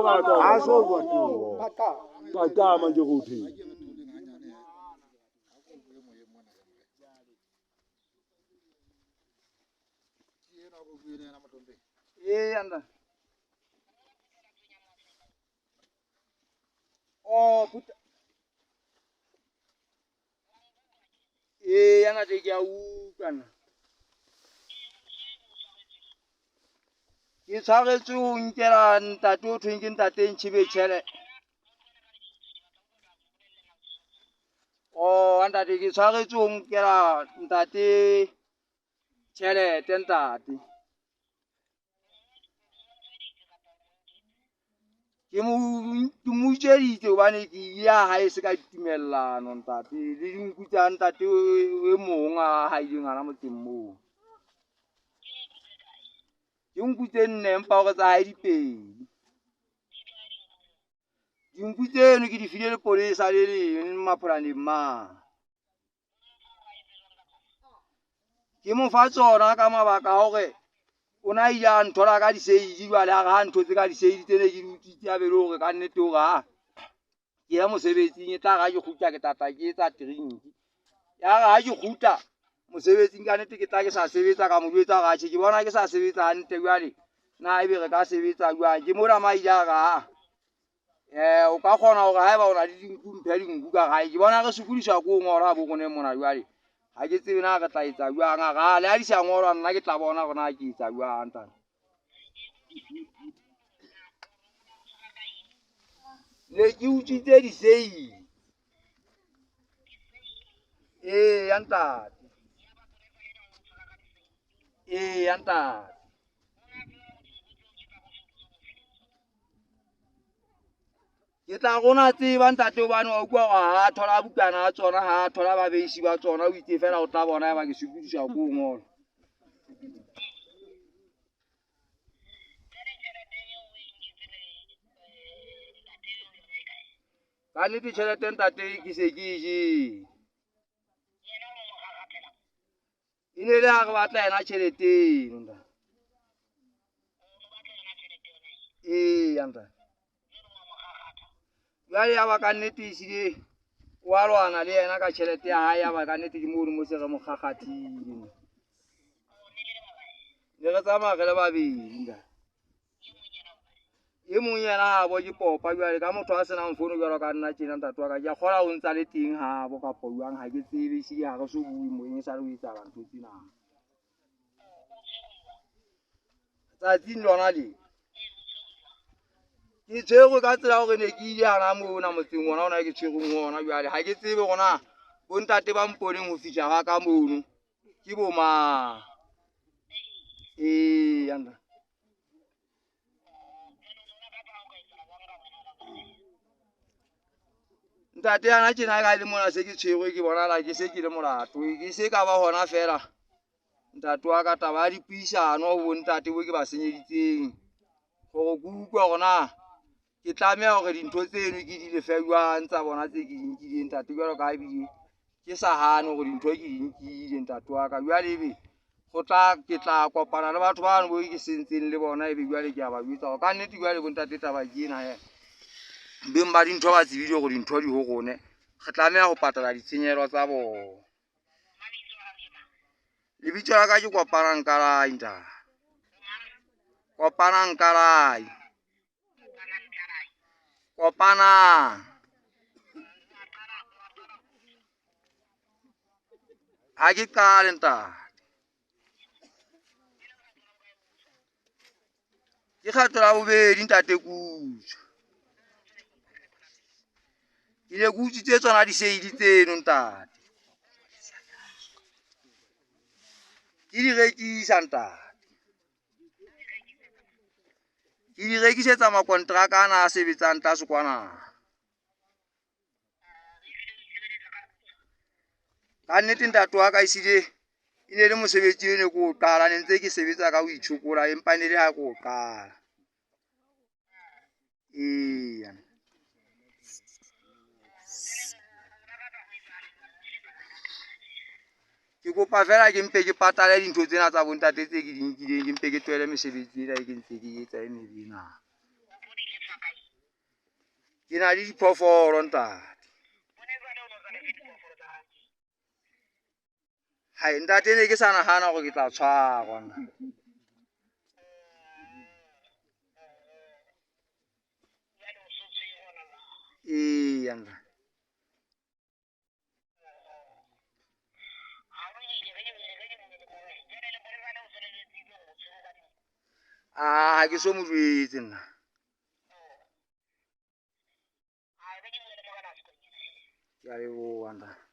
Ha so bua teng. Pata manje go theng. Anda. Oh, puta. Yana de ya ukana. Ke tshwaretse o nkela ntate o thweng ke ntate Ntjhibe tjhelete. Oh, ntate ke tshwaretse o nkela ntate tjhelete ntate. Ke mo utsweditse hobane ke ya hae se ka ditumellano ntate. Le dinku tsa ntate e mong a haileng hana motseng moo. Ke nku tse 4 empa hore tsa hae di 2. Dinku tseno ke di file lepolesa le leng mapholaneng ma. Ke mo fa tsona ka mabaka hore o na ile a nthola ka diseidi jwale ha re ha ntho tse ka diseidi tsene ke di utswitse a be le hore ka nnete hore ha ke ya mosebetsing e tla ga ke kgutla ke tata ke etsa drink. Ya ga ke kgutla mosebetsing ka nnete ke tla ke sa sebetsa ka mo jwetsa hore atjhe ke bona ke sa sebetsa hantle jwale na ebe re ka sebetsa jwang ke mona maile a ga o ka kgona hore haeba o na le dinku mphe dinku ka gae ke bona re sokodiswa ko ngora bo rone mona jwale ha ke tsebe na re tla etsa jwang a ga le ha di sa ngolwa nna ke tla bona hore na ke etsa jwang ntate. Ne ke utswitse diseili ya ntate. Ya ntate. Ke tla rona tseba ntate hobane wa utlwa hore ha thola bukana tsona ha thola babeisi ba tsona o itse fela o tla bona eba ke sokodiswa ko ngola. Ka nnete tjhelete ntate ke se ke je. E ne le ha re batla yena tjhelete eno ntate. Ya ntate. Jwale ya ba ka nnete ehlile wa lwana le yena ka tjhelete ya hae ya ba ka nnete ke mono mo se re mo kgakgathile. Ne re tsamaya re le babedi ntate. E mong yena ha bo ke popa jwale ka motho a senang fono jwalo ka nna tjena ntate wa ka ke a kgola ho ntsa le teng ha bo kapo jwang ha ke tsebe ehlile ha re so bue moeng e sa le ho etsahala ntho tsena. Tsatsing lona le ke tshwerwe ka tsela hore ne ke ile hana mona motseng ona ona ke tshwerweng hona jwale ha ke tsebe hore bo ntate ba mponeng ho fihla ha ka mono ke bo mang. Ya ntate. Ntate yana tjena ka le mona se ke tshwerwe ke bona la ke se ke le molato ke se ka ba hona fela ntate wa ka taba ya dipuisano ho bo ntate bo ke ba senyeditseng hore ke utlwa hore na ke tlameha hore dintho tseno ke di lefe jwang tsa bona tse ke di nkileng ntate jwalo ka ebile ke sa hane hore dintho ke di nkile ntate wa ka jwale ebe ke tla kopana le batho bano bo ke sentseng le bona ebe jwale ke a ba jwetsa hore ka nnete jwale bo ntate taba ke ena beng ba dintho ba tsebile hore dintho di ho rone re tlameha ho patala ditshenyehelo tsa bona. Lebitso la ka ke Kopanang Karai ntate. Kopanang Karai. Kopanang. Ha ke qale ntate. Ke kgetlo la bobedi ntate Kutswa. Ke ile ke utswitse tsona diseili tseno ntate. Ke di rekisa ntate. Ke di rekisetsa makontraka ana a sebetsang tlase kwana. Ka nnete ntate wa ka ehlile e ne le mosebetsi o ne ke o qala ne ntse ke sebetsa ka ho itshokola empa ne le ha ke o qala. Ke kopa fela ke mpe ke patale dintho tsena tsa bo ntate tse ke di nkileng ke mpe ke tlohele mesebetsi ena e ke ntse ke etsa e mebe ena. Ke na le diphoofolo ntate. Hai ntate ne ke sa nagana gore ke tla tshwarwa nna. Eya nna. Ha ke so mo jwetse nna. Ke a leboha ntate.